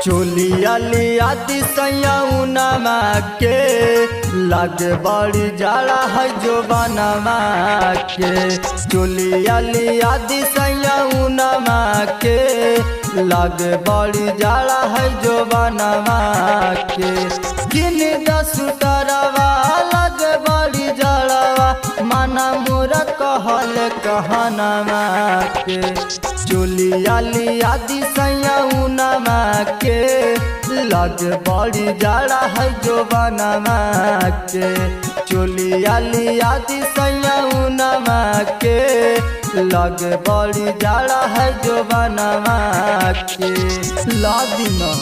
चोलिया लिया दिसयौनमा के लागे बड़ी जाड़ा है जो बनवा के। चोलिया लिया दिसयौनमा के लागे बड़ी जाड़ा है जो बनवा के। किन दस तरवा लागे बड़ी जाड़वा माना मोरा कहल कहनवा के। चोलिया लिया दिसयौनमा के लागे बड़ी जाड़ा है जो बनवा के। चोलिया लिया दिसयौनमा के लागे बड़ी जाड़ा है जो बनवा के। ला दिना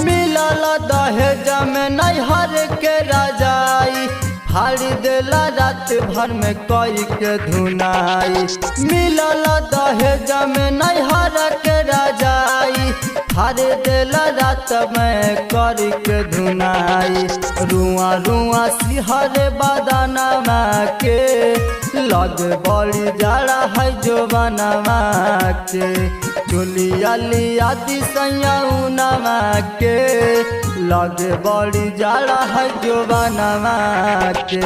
मिलल दहेज में नैहर के राजाई फाड़ी देला रात भर में कई के धुनाई। मिलल दहेज में नैहर के राजाई फाड़ी देला रात में कई के धुनाई। रुआ रुआ सिहर बदनवा के लगे बड़ी जाड़ा है जो बनवा के। चोलिया लिया दिसयौनमा के लगे बड़ी जाड़ा है जो बनवा के।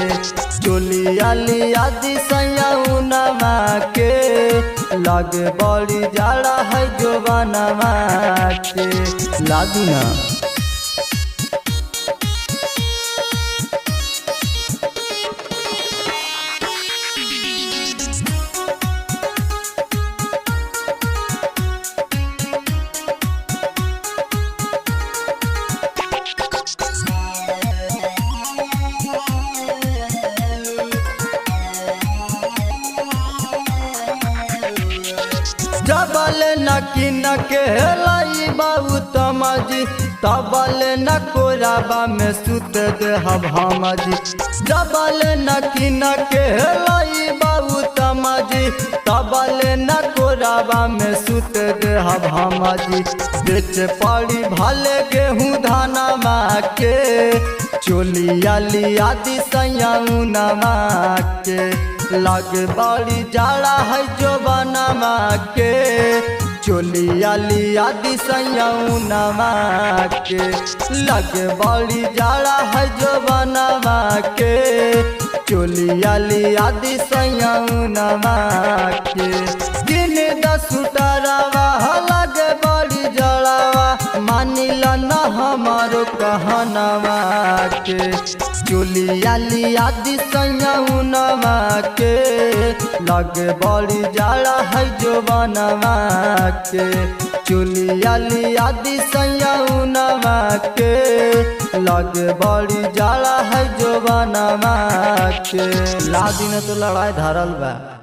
चोलिया लिया दिसयौनमा के लगे बड़ी जाड़ा है जो बनवा के। लादू ना जबल नकिन के लाई बाबू तमजी तबल न कोराबा में सुत दे हमजी। जबल नकिन के लाई बाबू तमजी तबल न कोराबा में सुत दे हमजी। बेच पड़ी भले गेहूँ धानवा के चोलिया लिया दिसयौनमा के लागे बड़ी जाड़ा है जो बनवा के। चोलिया लिया दिसयौनमा के लागे बड़ी जाड़ा है जो बनवा के। चोलिया लिया दिसयौनमा के दिन 10 तरवा लागे बड़ी जड़वा मानिला न हमारो कहनवा के। चोलिया लिया दिसयौनमा के लागे बड़ी जाड़ा है जो बनवा के। चोलिया लिया दिसयौनमा के लागे बड़ी जाड़ा है जो बनवा के। ला दिन तो लड़ाई धरल बा।